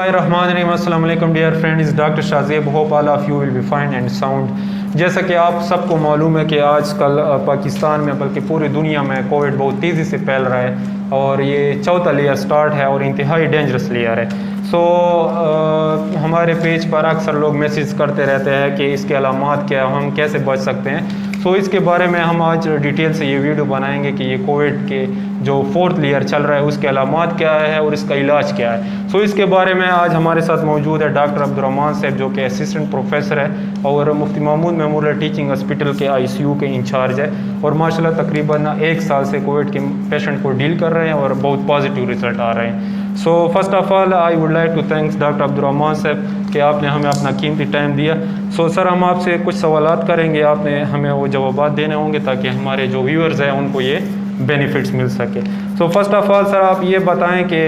Bismillahirrahmanirrahim. Assalamu alaikum dear friends, Dr. Shazib. Hope all of you will be fine and sound. जैसा कि आप सबको मालूम है कि आजकल पाकिस्तान में बल्कि पूरी दुनिया में कोविड बहुत तेज़ी से फैल रहा है और ये चौथा लेयर स्टार्ट है और इंतहाई डेंजरस लेयर है। हमारे पेज पर अक्सर लोग मैसेज करते रहते हैं कि इसके अलामात क्या है, हम कैसे बच सकते हैं। इसके बारे में हम आज डिटेल से ये वीडियो बनाएंगे कि ये कोविड के जो फोर्थ लेयर चल रहा है उसके अलामात क्या है और इसका इलाज क्या है। इसके बारे में आज हमारे साथ मौजूद है डॉक्टर अब्दुर्रहमान साहब, जो कि असिस्टेंट प्रोफेसर है और मुफ्ती महमूद मेमोरियल टीचिंग हॉस्पिटल के ICU के इंचार्ज है और माशाल्लाह तकरीबन 1 साल से कोविड के पेशेंट को डील कर रहे हैं और बहुत पॉजिटिव रिजल्ट आ रहे हैं। First of all I would like to thanks doctor Abdurrahman साहब कि आपने हमें अपना कीमती टाइम दिया। सर हम आपसे कुछ सवालात करेंगे, आपने हमें वो जवाबात देने होंगे ताकि हमारे जो व्यूअर्स हैं उनको ये बेनिफिट्स मिल सके। फर्स्ट ऑफ ऑल सर आप ये बताएं कि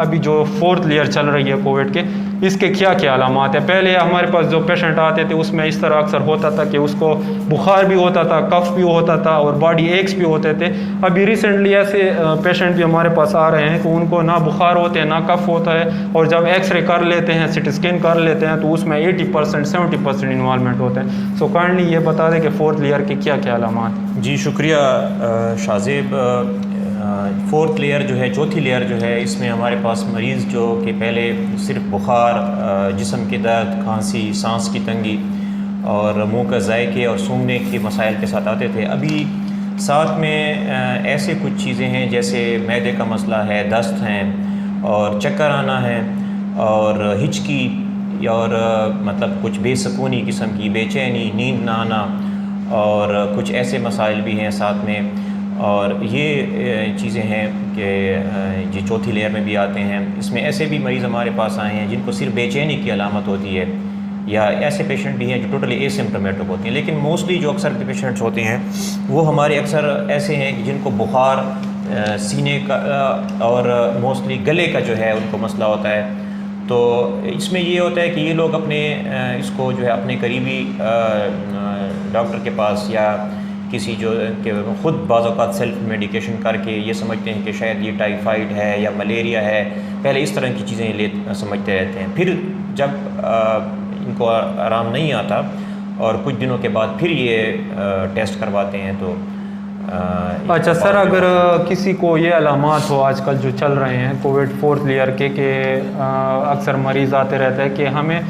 अभी जो फोर्थ लेयर चल रही है कोविड के, इसके क्या क्या अलामात है। पहले हमारे पास जो पेशेंट आते थे उसमें इस तरह अक्सर होता था कि उसको बुखार भी होता था, कफ भी होता था और बॉडी एक्स भी होते थे। अभी रिसेंटली ऐसे पेशेंट भी हमारे पास आ रहे हैं कि उनको ना बुखार होते हैं ना कफ होता है और जब एक्सरे कर लेते हैं, CT स्कैन कर लेते हैं तो उसमें 80% 70% इन्वॉल्वमेंट होते हैं। काइंडली ये बता दें कि फोर्थ लेयर के क्या क्या अलामात। जी शुक्रिया शाज़ेब। फोर्थ लेयर जो है, चौथी लेयर जो है, इसमें हमारे पास मरीज़ जो कि पहले सिर्फ बुखार, जिस्म के दर्द, खांसी, सांस की तंगी और मुंह का जायके और सूंघने के मसाइल के साथ आते थे, अभी साथ में ऐसे कुछ चीज़ें हैं जैसे मैदे का मसला है, दस्त हैं और चक्कर आना है और हिचकी और मतलब कुछ बेसकूनी किस्म की बेचैनी, नींद ना आना और कुछ ऐसे मसाइल भी हैं साथ में। और ये चीज़ें हैं कि जो चौथी लेयर में भी आते हैं। इसमें ऐसे भी मरीज़ हमारे पास आए हैं जिनको सिर्फ बेचैनी की अलामत होती है, या ऐसे पेशेंट भी हैं जो टोटली एसिम्प्टोमेटिक होते हैं। लेकिन मोस्टली जो अक्सर पेशेंट्स होते हैं वो हमारे अक्सर ऐसे हैं कि जिनको बुखार, सीने का और मोस्टली गले का जो है उनको मसला होता है। तो इसमें ये होता है कि ये लोग अपने इसको जो है अपने करीबी डॉक्टर के पास या किसी जो कि ख़ुद बाज़ औक़ात सेल्फ मेडिकेशन करके ये समझते हैं कि शायद ये टाइफाइड है या मलेरिया है, पहले इस तरह की चीज़ें समझते रहते हैं। फिर जब इनको आराम नहीं आता और कुछ दिनों के बाद फिर ये टेस्ट करवाते हैं तो अच्छा सर, अगर किसी को ये अलामात हो आजकल जो चल रहे हैं कोविड फोर्थ लेयर के अक्सर मरीज़ आते रहते हैं कि हमें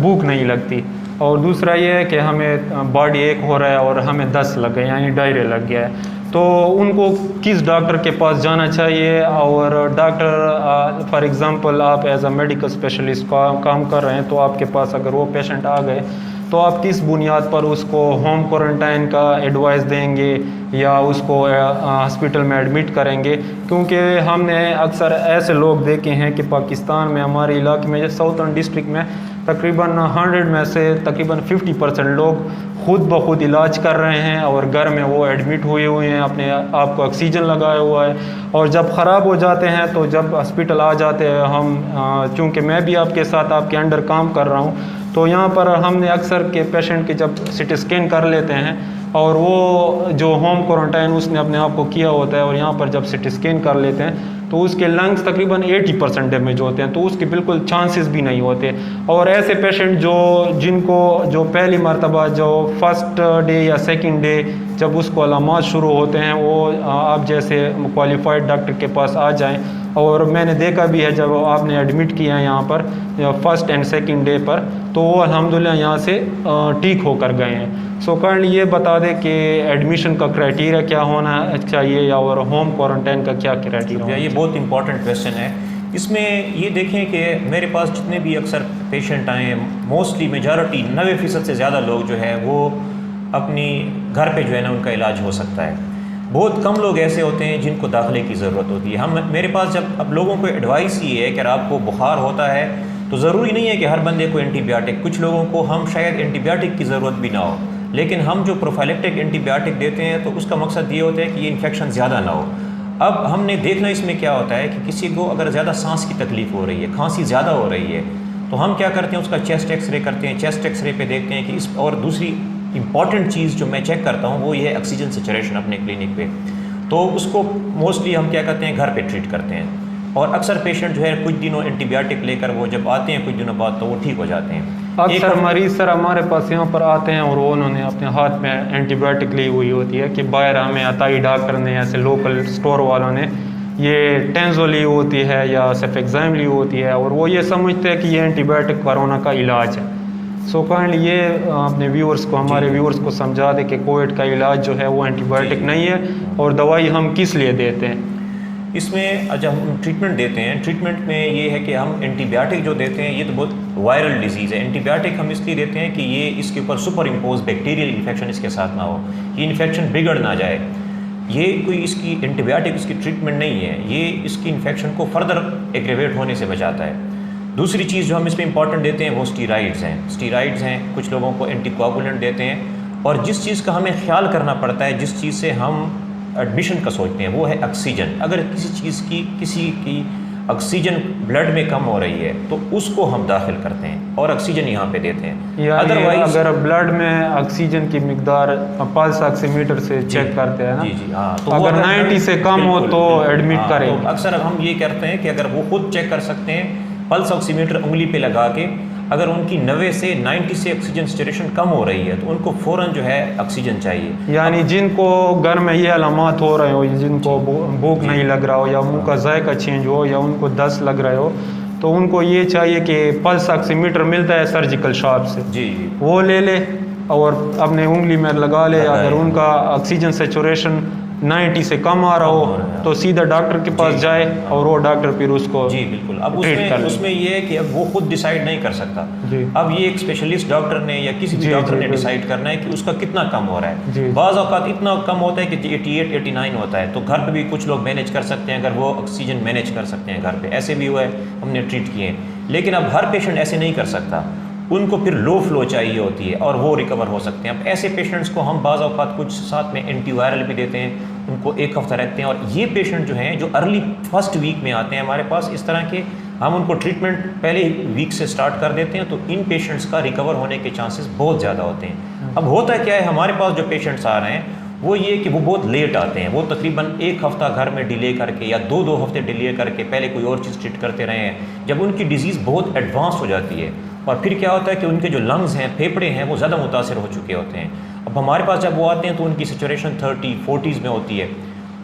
भूख नहीं लगती और दूसरा ये है कि हमें बॉडी एक हो रहा है और हमें दस्त लग गए यानी डायरिया लग गया है, तो उनको किस डॉक्टर के पास जाना चाहिए। और डॉक्टर फॉर एग्ज़ाम्पल आप एज अ मेडिकल स्पेशलिस्ट काम कर रहे हैं तो आपके पास अगर वो पेशेंट आ गए तो आप किस बुनियाद पर उसको होम क्वारंटाइन का एडवाइस देंगे या उसको हॉस्पिटल में एडमिट करेंगे। क्योंकि हमने अक्सर ऐसे लोग देखे हैं कि पाकिस्तान में हमारे इलाके में साउथर्न डिस्ट्रिक्ट में तकरीबन 100 में से तकरीबन 50% लोग खुद ब खुद इलाज कर रहे हैं और घर में वो एडमिट हुए हुए हैं, अपने आप को ऑक्सीजन लगाया हुआ है और जब ख़राब हो जाते हैं तो जब हॉस्पिटल आ जाते हैं हम, चूँकि मैं भी आपके साथ आपके अंडर काम कर रहा हूँ तो यहाँ पर हमने अक्सर के पेशेंट के जब CT स्कैन कर लेते हैं और वो जो होम क्वारंटाइन उसने अपने आप को किया होता है और यहाँ पर जब CT स्कैन कर लेते हैं तो उसके लंग्स तकरीबन 80% डैमेज होते हैं, तो उसके बिल्कुल चांसेस भी नहीं होते। और ऐसे पेशेंट जिनको जो पहली मरतबा जो फर्स्ट डे या सेकंड डे जब उसको अलामात शुरू होते हैं वो आप जैसे क्वालिफाइड डॉक्टर के पास आ जाएं। और मैंने देखा भी है जब आपने एडमिट किया है यहाँ पर फर्स्ट एंड सेकंड डे पर तो वो अल्हम्दुलिल्लाह यहाँ से ठीक होकर गए हैं। काइंडली ये बता दें कि एडमिशन का क्राइटेरिया क्या होना चाहिए और होम क्वारंटाइन का क्या क्राइटेरिया। ये बहुत इंपॉर्टेंट क्वेश्चन है। इसमें ये देखें कि मेरे पास जितने भी अक्सर पेशेंट आए हैं, मोस्टली मेजॉरिटी 90% से ज़्यादा लोग जो है वो अपनी घर पे जो है ना उनका इलाज हो सकता है। बहुत कम लोग ऐसे होते हैं जिनको दाखिले की ज़रूरत होती है। मेरे पास जब अब लोगों को एडवाइस ये है कि आपको बुखार होता है तो ज़रूरी नहीं है कि हर बंदे को एंटीबायोटिक, कुछ लोगों को हम शायद एंटीबायोटिक की ज़रूरत भी ना हो, लेकिन हम जो प्रोफाइलेक्टिक एंटीबायोटिक देते हैं तो उसका मकसद ये होता है कि ये इन्फेक्शन ज़्यादा ना हो। अब हमने देखना इसमें क्या होता है कि किसी को अगर ज़्यादा सांस की तकलीफ़ हो रही है, खांसी ज़्यादा हो रही है, तो हम क्या करते हैं उसका चेस्ट एक्सरे करते हैं। चेस्ट एक्सरे पे देखते हैं कि इस और दूसरी इंपॉर्टेंट चीज़ जो मैं चेक करता हूँ वो ये है ऑक्सीजन सैचुरेशन अपने क्लिनिक पे। तो उसको मोस्टली हम क्या करते हैं घर पे ट्रीट करते हैं। और अक्सर पेशेंट जो है कुछ दिनों एंटीबायोटिक लेकर वो जब आते हैं कुछ दिनों बाद तो वो ठीक हो जाते हैं। अक्सर मरीज सर हमारे पास यहाँ पर आते हैं और वो उन्होंने अपने हाथ में एंटीबायोटिक ली हुई होती है कि बाहर हमें अताई डॉक्टर ने ऐसे लोकल स्टोर वालों ने ये टेंजो ली होती है या सेफेक्साइम ली होती है और वो ये समझते हैं कि ये एंटीबायोटिक कोरोना का इलाज है। सो काइंडली ये अपने व्यूअर्स को हमारे व्यूअर्स को समझा दे कि कोविड का इलाज जो है वो एंटीबायोटिक नहीं है और दवाई हम किस लिए देते हैं। इसमें जब हम ट्रीटमेंट देते हैं, ट्रीटमेंट में ये है कि हम एंटीबायोटिक जो देते हैं ये तो बहुत वायरल डिजीज़ है। एंटीबायोटिक हम इसलिए देते हैं कि ये इसके ऊपर सुपर इम्पोज बैक्टीरियल इन्फेक्शन इसके साथ ना हो, ये इन्फेक्शन बिगड़ ना जाए। ये कोई इसकी एंटीबायोटिक इसकी ट्रीटमेंट नहीं है, ये इसकी इन्फेक्शन को फर्दर एग्रेवेट होने से बचाता है। दूसरी चीज़ जो हम इसमें इंपॉर्टेंट देते हैं वो स्टीराइड्स हैं। स्टीराइड्स हैं, कुछ लोगों को एंटीकोगुलेंट देते हैं। और जिस चीज़ का हमें ख्याल करना पड़ता है, जिस चीज़ से हम एडमिशन का सोचते हैं वो है ऑक्सीजन। अगर किसी की ऑक्सीजन ब्लड में कम हो रही है तो उसको हम दाखिल करते हैं और ऑक्सीजन यहाँ पे देते हैं। अदरवाइज अगर ब्लड में ऑक्सीजन की मिकदार पल्स ऑक्सीमीटर से चेक करते हैं ना, जी हाँ, तो अगर 90 से कम हो तो एडमिट करें। तो अक्सर हम ये करते हैं कि अगर वो खुद चेक कर सकते हैं पल्स ऑक्सीमीटर उंगली पे लगा के, अगर उनकी 90 से 90 से ऑक्सीजन सैचुरेशन कम हो रही है तो उनको फ़ौरन जो है ऑक्सीजन चाहिए। यानी जिनको घर में ये अलामात हो रहे हो, जिनको भूख नहीं लग रहा हो या मुंह का जायका चेंज हो या उनको दस्त लग रहे हो, तो उनको ये चाहिए कि पल्स ऑक्सीमीटर मिलता है सर्जिकल शॉप से, जी वो ले ले और अपने उंगली में लगा ले। अगर उनका ऑक्सीजन सैचुरेशन 90 से कम आ रहा हो तो सीधा डॉक्टर के पास जाए और वो डॉक्टर फिर उसको जी बिल्कुल। अब उसमें ये है कि अब वो खुद डिसाइड नहीं कर सकता, अब ये एक स्पेशलिस्ट डॉक्टर ने या किसी भी डॉक्टर ने डिसाइड करना है कि उसका कितना कम हो रहा है। बाज़ औक़ात इतना कम होता है कि 88, 89 होता है, तो घर पे भी कुछ लोग मैनेज कर सकते हैं अगर वो ऑक्सीजन मैनेज कर सकते हैं घर पे, ऐसे भी हुआ है, हमने ट्रीट किए हैं। लेकिन अब हर पेशेंट ऐसे नहीं कर सकता, उनको फिर लो फ्लो चाहिए होती है और वो रिकवर हो सकते हैं। अब ऐसे पेशेंट्स को हम बाज़ औक़ात कुछ साथ में एंटीवायरल भी देते हैं, उनको 1 हफ़्ता रखते हैं। और ये पेशेंट जो हैं जो अर्ली फर्स्ट वीक में आते हैं हमारे पास, इस तरह के हम उनको ट्रीटमेंट पहले वीक से स्टार्ट कर देते हैं, तो इन पेशेंट्स का रिकवर होने के चांसेस बहुत ज़्यादा होते हैं। अब होता क्या है, हमारे पास जो पेशेंट्स आ रहे हैं वो ये कि वो बहुत लेट आते हैं, वो तकरीबन 1 हफ़्ता घर में डिले करके या 2 हफ़्ते डिले करके पहले कोई और चीज़ ट्रीट करते रहे हैं, जब उनकी डिज़ीज़ बहुत एडवांस हो जाती है। और फिर क्या होता है कि उनके जो लंग्स हैं, फेफड़े हैं, वो ज़्यादा मुतासर हो चुके होते हैं। अब हमारे पास जब वो आते हैं तो उनकी सिचुएशन 30-40s में होती है,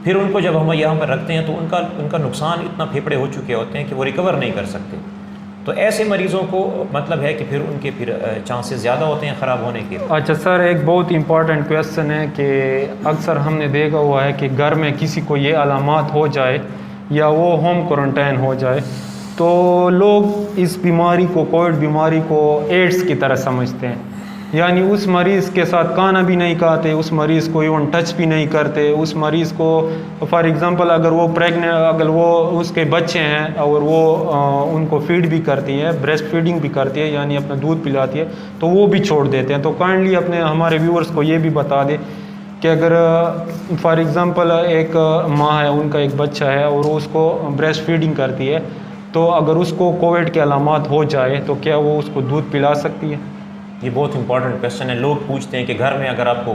फिर उनको जब हम यहाँ पर रखते हैं तो उनका नुकसान इतना फेफड़े हो चुके होते हैं कि वो रिकवर नहीं कर सकते। तो ऐसे मरीज़ों को मतलब है कि फिर उनके चांसेस ज़्यादा होते हैं ख़राब होने के। अच्छा सर, एक बहुत इंपॉर्टेंट क्वेश्चन है कि अक्सर हमने देखा हुआ है कि घर में किसी को ये अलामात हो जाए या वो होम क्वारंटाइन हो जाए तो लोग इस बीमारी को, कोविड बीमारी को एड्स की तरह समझते हैं। यानी उस मरीज़ के साथ खाना भी नहीं खाते, उस मरीज़ को इवन टच भी नहीं करते, उस मरीज़ को फॉर एग्ज़ाम्पल अगर वो प्रेग्नेंट, अगर वो उसके बच्चे हैं और वो उनको फीड भी करती है, ब्रेस्ट फीडिंग भी करती है, यानी अपना दूध पिलाती है, तो वो भी छोड़ देते हैं। तो काइंडली अपने हमारे व्यूअर्स को ये भी बता दें कि अगर फॉर एग्ज़ाम्पल एक माँ है, उनका एक बच्चा है और उसको ब्रेस्ट फीडिंग करती है, तो अगर उसको कोविड के अलामात हो जाए तो क्या वो उसको दूध पिला सकती है? ये बहुत इंपॉर्टेंट क्वेश्चन है। लोग पूछते हैं कि घर में अगर आपको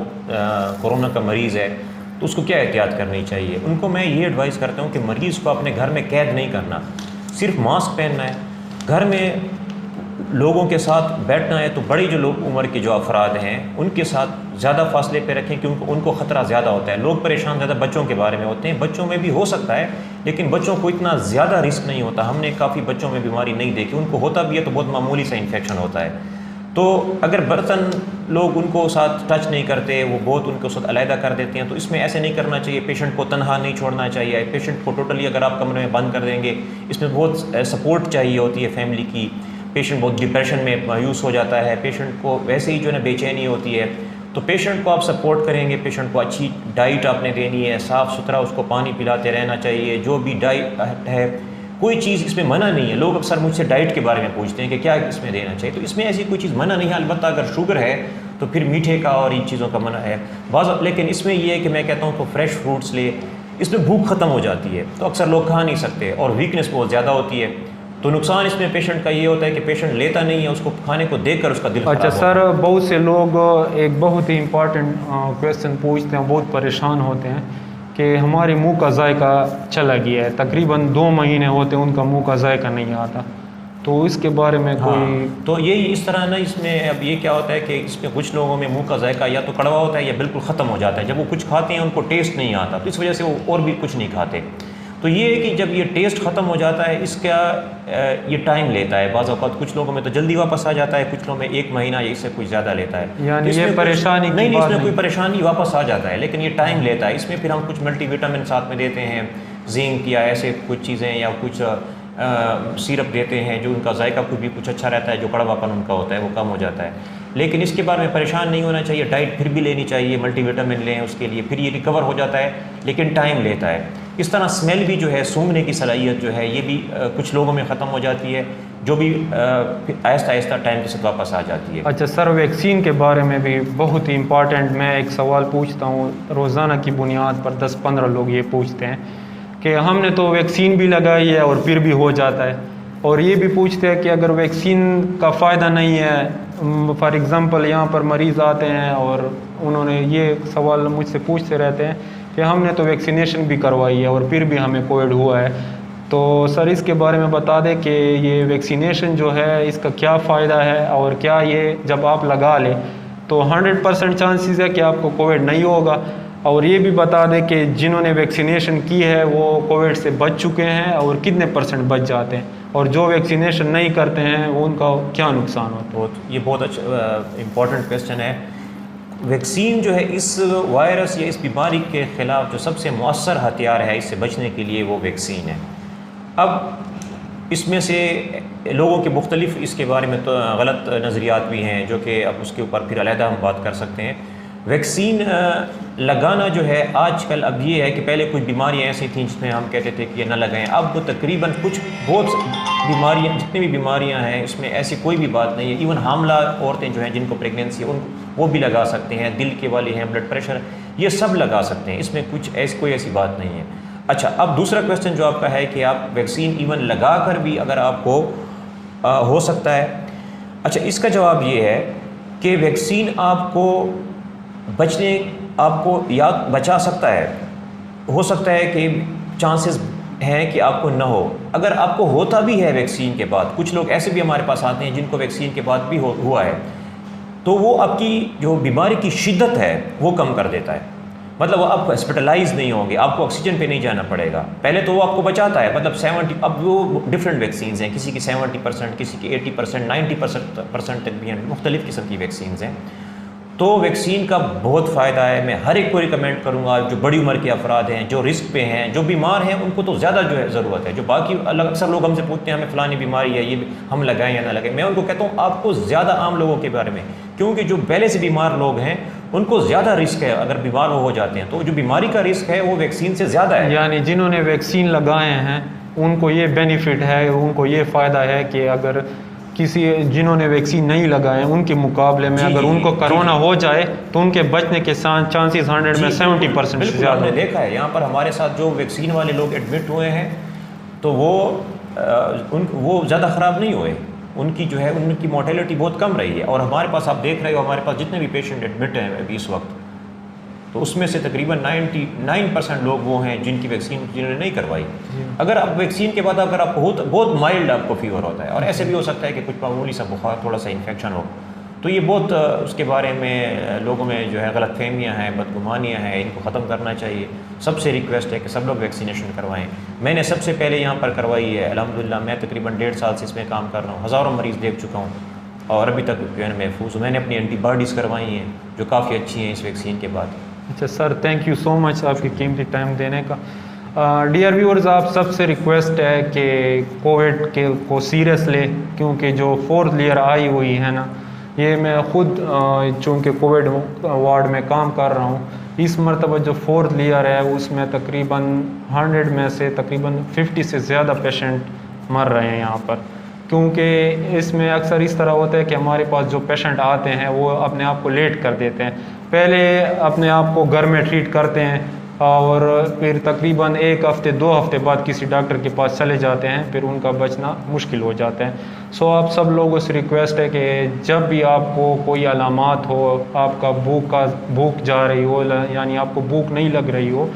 कोरोना का मरीज़ है तो उसको क्या एहतियात करनी चाहिए। उनको मैं ये एडवाइस करता हूँ कि मरीज़ को अपने घर में कैद नहीं करना, सिर्फ मास्क पहनना है। घर में लोगों के साथ बैठना है तो बड़ी जो लोग उम्र के जो अफराद हैं उनके साथ ज़्यादा फासले पे रखें, क्योंकि उनको ख़तरा ज़्यादा होता है। लोग परेशान ज़्यादा बच्चों के बारे में होते हैं, बच्चों में भी हो सकता है लेकिन बच्चों को इतना ज़्यादा रिस्क नहीं होता। हमने काफ़ी बच्चों में बीमारी नहीं देखी, उनको होता भी है तो बहुत मामूली सा इन्फेक्शन होता है। तो अगर बर्तन लोग उनको साथ टच नहीं करते, वो बहुत उनको साथ अलहदा कर देते हैं, तो इसमें ऐसे नहीं करना चाहिए। पेशेंट को तनहा नहीं छोड़ना चाहिए। पेशेंट को टोटली अगर आप कमरे में बंद कर देंगे, इसमें बहुत सपोर्ट चाहिए होती है फैमिली की। पेशेंट बहुत डिप्रेशन में मायूस हो जाता है, पेशेंट को वैसे ही जो है बेचैनी होती है, तो पेशेंट को आप सपोर्ट करेंगे। पेशेंट को अच्छी डाइट आपने देनी है, साफ़ सुथरा उसको पानी पिलाते रहना चाहिए। जो भी डाइट है, कोई चीज़ इसमें मना नहीं है। लोग अक्सर मुझसे डाइट के बारे में पूछते हैं कि क्या इसमें देना चाहिए, तो इसमें ऐसी कोई चीज़ मना नहीं है। अलबत्ता अगर शुगर है तो फिर मीठे का और इन चीज़ों का मना है लेकिन इसमें यह है कि मैं कहता हूँ तो फ्रेश फ्रूट्स ले, इसमें भूख ख़त्म हो जाती है तो अक्सर लोग खा नहीं सकते और वीकनेस बहुत ज़्यादा होती है। तो नुकसान इसमें पेशेंट का ये होता है कि पेशेंट लेता नहीं है, उसको खाने को देखकर उसका दिल अच्छा सर, बहुत से लोग एक बहुत ही इम्पॉर्टेंट क्वेश्चन पूछते हैं, बहुत परेशान होते हैं कि हमारे मुंह का जायका चला गया है, तकरीबन 2 महीने होते उनका मुंह का जायका नहीं आता। तो इसके बारे में कोई हाँ, तो यही इस तरह ना, इसमें अब ये क्या होता है कि इसमें कुछ लोगों में मुंह का जायका या तो कड़वा होता है या बिल्कुल ख़त्म हो जाता है। जब वो कुछ खाते हैं उनको टेस्ट नहीं आता, तो इस वजह से वो और भी कुछ नहीं खाते। तो ये है कि जब ये टेस्ट ख़त्म हो जाता है, इसका ये टाइम लेता है। बाज़ औक़ात कुछ लोगों में तो जल्दी वापस आ जाता है, कुछ लोगों में 1 महीना या इससे कुछ ज़्यादा लेता है। यानी तो ये परेशानी की नहीं, बात इसमें नहीं। कोई परेशानी वापस आ जाता है, लेकिन ये टाइम लेता है। इसमें फिर हम कुछ मल्टीविटामिन साथ में देते हैं, जिंक या ऐसे कुछ चीज़ें, या कुछ सिरप देते हैं जो उनका जायका कुछ अच्छा रहता है, जो कड़वापन उनका होता है वो कम हो जाता है। लेकिन इसके बारे में परेशान नहीं होना चाहिए, डाइट फिर भी लेनी चाहिए, मल्टीविटामिन लें उसके लिए, फिर ये रिकवर हो जाता है, लेकिन टाइम लेता है। इस तरह स्मेल भी जो है, सूंघने की सलाहियत जो है, ये भी कुछ लोगों में ख़त्म हो जाती है, जो भी आहिस्ता आहिस्ता टाइम के साथ वापस आ जाती है। अच्छा सर, वैक्सीन के बारे में भी बहुत ही इम्पॉर्टेंट मैं एक सवाल पूछता हूँ, रोज़ाना की बुनियाद पर 10-15 लोग ये पूछते हैं कि हमने तो वैक्सीन भी लगाई है और फिर भी हो जाता है, और ये भी पूछते हैं कि अगर वैक्सीन का फ़ायदा नहीं है, फॉर एग्ज़ाम्पल यहाँ पर मरीज़ आते हैं और उन्होंने ये सवाल मुझसे पूछते रहते हैं कि हमने तो वैक्सीनेशन भी करवाई है और फिर भी हमें कोविड हुआ है। तो सर इसके बारे में बता दें कि ये वैक्सीनेशन जो है इसका क्या फ़ायदा है, और क्या ये जब आप लगा लें तो 100% चांसेस है कि आपको कोविड नहीं होगा, और ये भी बता दें कि जिन्होंने वैक्सीनेशन की है वो कोविड से बच चुके हैं और कितने % बच जाते हैं, और जो वैक्सीनेशन नहीं करते हैं उनका क्या नुकसान होता है। ये बहुत अच्छा इम्पोर्टेंट क्वेश्चन है। वैक्सीन जो है इस वायरस या इस बीमारी के ख़िलाफ़ जो सबसे मौसर हथियार है इससे बचने के लिए, वो वैक्सीन है। अब इसमें से लोगों के मुख्तलिफ इसके बारे में तो गलत नज़रियात भी हैं, जो कि अब उसके ऊपर फिर अलहदा हम बात कर सकते हैं। वैक्सीन लगाना जो है आजकल, अब ये है कि पहले कुछ बीमारियां ऐसी थीं जिसमें हम कहते थे कि ये ना लगाएं। अब तकरीबन बहुत बीमारियां, जितनी भी बीमारियां हैं इसमें ऐसी कोई भी बात नहीं है। इवन हामला औरतें जो हैं जिनको प्रेगनेंसी है वो भी लगा सकते हैं, दिल के वाले हैं, ब्लड प्रेशर, ये सब लगा सकते हैं, इसमें कोई ऐसी बात नहीं है। अच्छा, अब दूसरा क्वेश्चन जो आपका है कि आप वैक्सीन इवन लगा कर भी अगर आपको हो सकता है। अच्छा, इसका जवाब ये है कि वैक्सीन आपको या बचा सकता है, हो सकता है कि चांसेस हैं कि आपको ना हो। अगर आपको होता भी है वैक्सीन के बाद, कुछ लोग ऐसे भी हमारे पास आते हैं जिनको वैक्सीन के बाद भी हुआ है, तो वो आपकी जो बीमारी की शिद्दत है वो कम कर देता है। मतलब वो आप हॉस्पिटलाइज नहीं होंगे, आपको ऑक्सीजन पे नहीं जाना पड़ेगा। पहले तो वो आपको बचाता है, मतलब 70, अब वो डिफरेंट वैक्सीन हैं, किसी की 70%, किसी की 80%, 90% तक भी हैं, मुख्तलिफ़ किस्म की वैक्सीन हैं। तो वैक्सीन का बहुत फ़ायदा है। मैं हर एक को रिकमेंड करूँगा, जो बड़ी उम्र के अफराद हैं, जो रिस्क पे हैं, जो बीमार हैं, उनको तो ज़्यादा जो है ज़रूरत है। जो बाकी अक्सर लोग हमसे पूछते हैं हमें फ़लानी बीमारी है, ये हम लगाएं या ना लगाएं, मैं उनको कहता हूँ आपको ज़्यादा आम लोगों के बारे में, क्योंकि जो पहले से बीमार लोग हैं उनको ज़्यादा रिस्क है, अगर बीमार हो जाते हैं तो जो बीमारी का रिस्क है वो वैक्सीन से ज़्यादा है। यानी जिन्होंने वैक्सीन लगाए हैं उनको ये बेनिफिट है, उनको ये फ़ायदा है कि अगर जिन्होंने वैक्सीन नहीं लगाए उनके मुकाबले में अगर उनको कोरोना हो जाए तो उनके बचने के चांसेस 100 में 70% से ज़्यादा। हमने देखा है यहाँ पर हमारे साथ जो वैक्सीन वाले लोग एडमिट हुए हैं तो वो ज़्यादा ख़राब नहीं हुए, उनकी जो है उनकी मोर्टेलिटी बहुत कम रही है। और हमारे पास आप देख रहे हो, हमारे पास जितने भी पेशेंट एडमिट हैं अभी इस वक्त, तो उसमें से तकरीबन 99% लोग वो हैं जिनकी वैक्सीन जिन्होंने नहीं करवाई। अगर आप वैक्सीन के बाद अगर आप बहुत माइल्ड आपको फीवर होता है, और ऐसे भी हो सकता है कि कुछ मामूली सा बुखार, थोड़ा सा इन्फेक्शन हो, तो ये बहुत उसके बारे में लोगों में जो है गलतफहमियाँ हैं, बदगुमानियाँ हैं, इनको ख़त्म करना चाहिए। सबसे रिक्वेस्ट है कि सब लोग वैक्सीनेशन करवाएं। मैंने सबसे पहले यहाँ पर करवाई है अल्हम्दुलिल्लाह। मैं तकरीबन 1.5 साल से इसमें काम कर रहा हूँ, हज़ारों मरीज़ देख चुका हूँ और अभी तक जो है महफूज हूँ। मैंने अपनी एंटीबॉडीज़ करवाई हैं जो काफ़ी अच्छी हैं इस वैक्सीन के बाद। अच्छा sir, thank you so much आपकी कीमती टाइम देने का। डियर व्यूअर्स, आप सबसे रिक्वेस्ट है कि कोविड को सीरियस ले, क्योंकि जो 4th लेयर आई हुई है ना, ये मैं ख़ुद चूँकि कोविड वार्ड में काम कर रहा हूँ, इस मरतबा जो 4th लेयर है उसमें तकरीबन 100 में से तकरीबन 50 से ज़्यादा पेशेंट मर रहे हैं यहाँ पर। क्योंकि इसमें अक्सर इस तरह होता है कि हमारे पास जो पेशेंट आते हैं वो अपने आप को लेट कर देते हैं, पहले अपने आप को घर में ट्रीट करते हैं और फिर तकरीबन 1 हफ़्ते 2 हफ़्ते बाद किसी डॉक्टर के पास चले जाते हैं, फिर उनका बचना मुश्किल हो जाता है। सो आप सब लोगों से रिक्वेस्ट है कि जब भी आपको कोई अलामात हो, आपका भूख जा रही हो, यानी आपको भूख नहीं लग रही हो,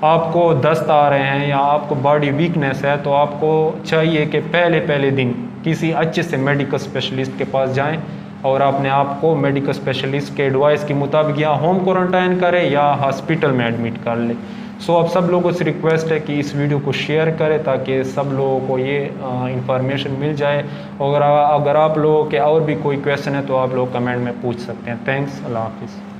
आपको दस्त आ रहे हैं या आपको बॉडी वीकनेस है, तो आपको चाहिए कि पहले दिन किसी अच्छे से मेडिकल स्पेशलिस्ट के पास जाएं और अपने आप को मेडिकल स्पेशलिस्ट के एडवाइस के मुताबिक या होम क्वारंटाइन करें या हॉस्पिटल में एडमिट कर लें। सो अब सब लोगों से रिक्वेस्ट है कि इस वीडियो को शेयर करें ताकि सब लोगों को ये इंफॉर्मेशन मिल जाए। और अगर आप लोगों के और भी कोई क्वेश्चन है तो आप लोग कमेंट में पूछ सकते हैं। थैंक्स, अल्लाह हाफिज़।